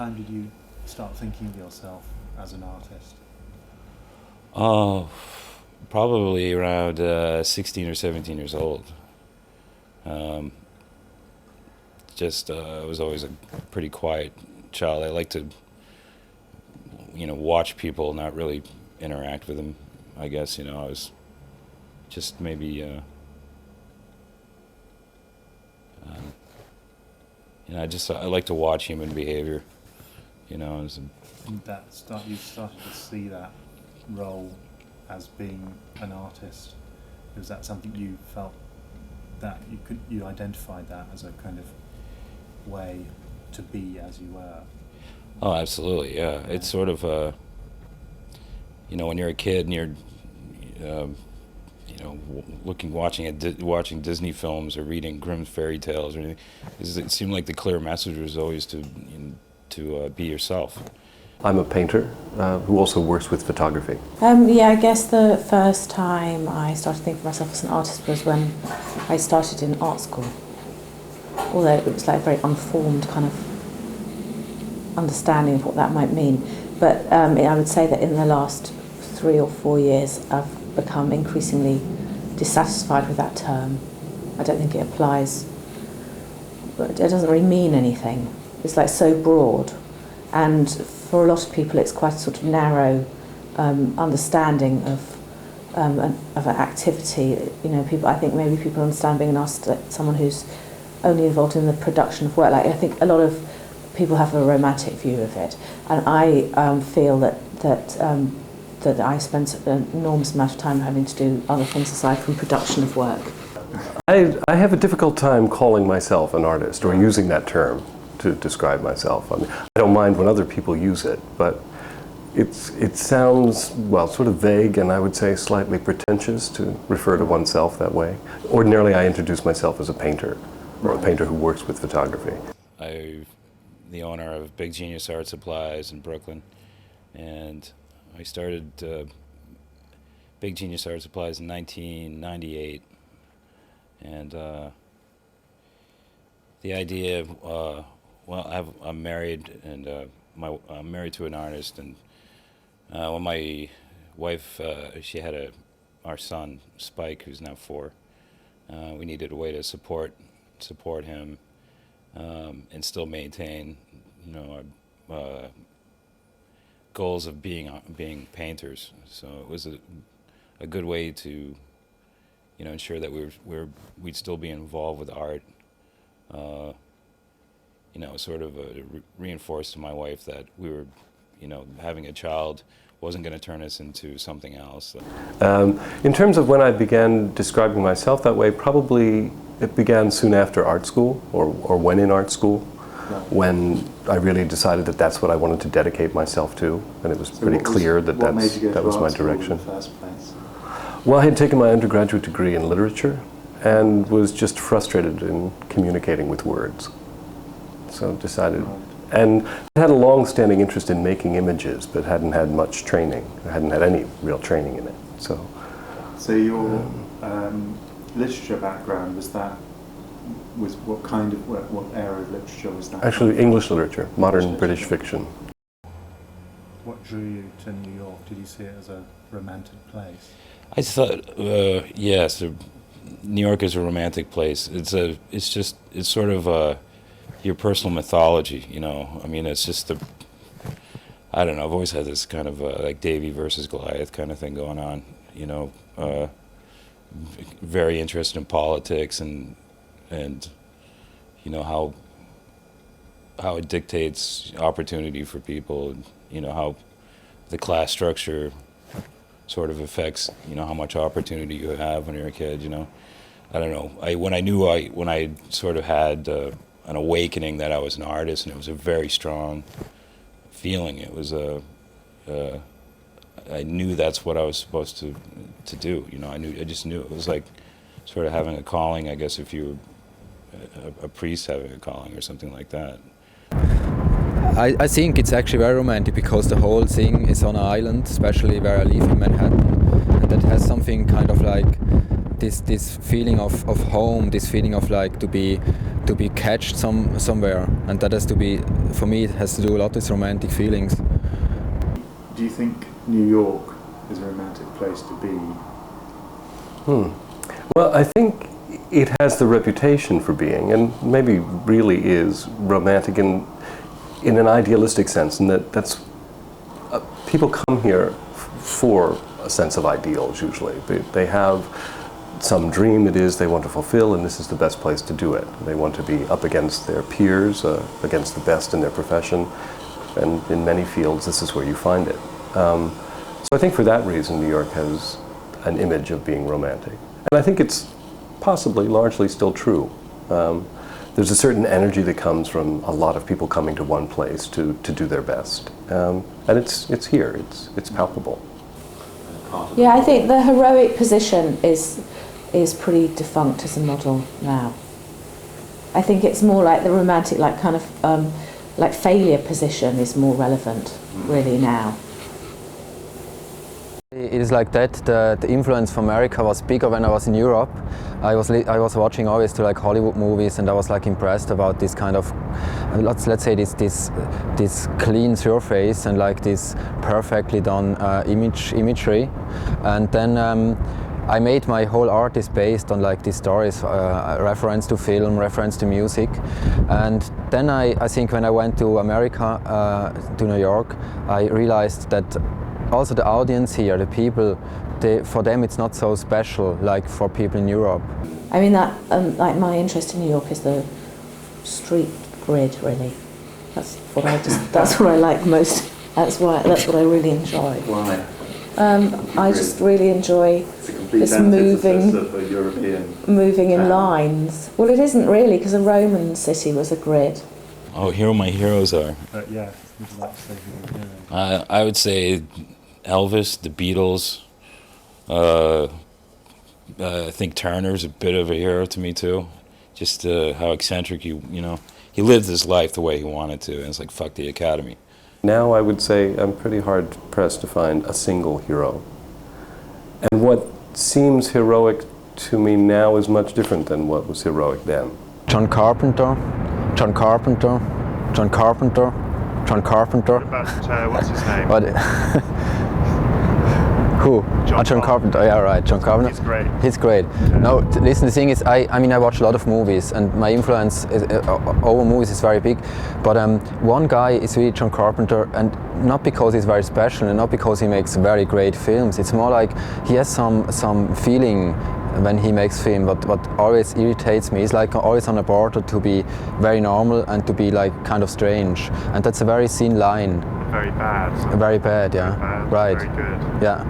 time did you start thinking of yourself as an artist? Oh, probably around 16 or 17 years old. I was always a pretty quiet child. I like to, watch people, not really interact with them. I guess, I was just maybe, I like to watch human behavior, as You started to see that role as being an artist. Was that something you felt that you identified that as a kind of way to be as you were? Oh, absolutely, yeah. It's sort of, when you're a kid and you're, watching Disney films or reading Grimm's fairy tales or anything, it seemed like the clear message was always to be yourself. I'm a painter who also works with photography. I guess the first time I started thinking of myself as an artist was when I started in art school. Although it was like a very unformed kind of understanding of what that might mean. But I would say that in the last 3 or 4 years I've become increasingly dissatisfied with that term. I don't think it applies, it doesn't really mean anything. It's like so broad, and for a lot of people it's quite a sort of narrow understanding of an activity. I think maybe people understand being an artist like someone who's only involved in the production of work. Like, I think a lot of people have a romantic view of it, and I feel that I spend an enormous amount of time having to do other things aside from production of work. I have a difficult time calling myself an artist or using that term to describe myself. I don't mind when other people use it, but it sounds, sort of vague, and I would say slightly pretentious to refer to oneself that way. Ordinarily, I introduce myself as a painter, or a painter who works with photography. I'm the owner of Big Genius Art Supplies in Brooklyn, and I started Big Genius Art Supplies in 1998, and the idea of, I'm married, and I'm married to an artist, and when my wife, she had our son Spike, who's now 4. We needed a way to support him and still maintain, our goals of being painters. So it was a good way to, ensure that we'd still be involved with art. Sort of reinforced to my wife that we were, having a child wasn't going to turn us into something else. In terms of when I began describing myself that way, probably it began soon after art school, or when in art school, when I really decided that that's what I wanted to dedicate myself to, and it was pretty clear that that was my direction. In the first place? Well, I had taken my undergraduate degree in literature and was just frustrated in communicating with words. So decided, and I had a long-standing interest in making images, but hadn't had much training. I hadn't had any real training in it. So your literature background, what area of literature was that? Actually, English literature, modern British fiction. What drew you to New York? Did you see it as a romantic place? I thought, yes, New York is a romantic place. It's sort of your personal mythology, I mean, it's just I don't know, I've always had this kind of like Davy versus Goliath kind of thing going on, very interested in politics and how it dictates opportunity for people, how the class structure sort of affects, how much opportunity you have when you're a kid, I don't know. When I sort of had an awakening that I was an artist, and it was a very strong feeling. It was I knew that's what I was supposed to do. I just knew it was like sort of having a calling. I guess if you were a priest having a calling or something like that. I think it's actually very romantic because the whole thing is on an island, especially where I live in Manhattan, and that has something kind of like this feeling of home, this feeling of like to be to be catched somewhere, and that has to be, for me, it has to do a lot with romantic feelings. Do you think New York is a romantic place to be? Well, I think it has the reputation for being, and maybe really is romantic in an idealistic sense, in that's people come here for a sense of ideals usually. They have some dream it is they want to fulfill, and this is the best place to do it. They want to be up against their peers, against the best in their profession, and in many fields this is where you find it. So I think for that reason New York has an image of being romantic. And I think it's possibly largely still true. There's a certain energy that comes from a lot of people coming to one place to do their best. And it's here, it's palpable. Yeah, I think the heroic position is pretty defunct as a model now. I think it's more like the romantic, like kind of like failure position is more relevant really now. It is like that. The influence from America was bigger when I was in Europe. I was watching always to like Hollywood movies, and I was like impressed about this kind of let's say this clean surface and like this perfectly done imagery, and then I made my whole art is based on like these stories, reference to film, reference to music, and then I think when I went to America, to New York, I realized that also the audience here, the people, for them it's not so special like for people in Europe. I mean that like my interest in New York is the street grid really. That's what I like most. That's what I really enjoy. Why? I just really enjoy this moving in lines. Well, it isn't really, because a Roman city was a grid. Oh, here my heroes are. Yeah, would you like to say who your hero? I would say Elvis, the Beatles. I think Turner's a bit of a hero to me too. Just how eccentric he lived his life the way he wanted to, and it's like fuck the Academy. Now I would say I'm pretty hard pressed to find a single hero. And what seems heroic to me now is much different than what was heroic then. John Carpenter. What about, what's his name? Who? John Carpenter. Oh, yeah, right. John Carpenter. He's great. He's great. Yeah. No, listen. The thing is, I mean, I watch a lot of movies, and my influence over movies is very big. But one guy is really John Carpenter, and not because he's very special, and not because he makes very great films. It's more like he has some feeling when he makes film. What always irritates me is like always on a border to be very normal and to be like kind of strange, and that's a very thin line. Very bad. Very bad, yeah. Very bad. Right. Very good. Yeah.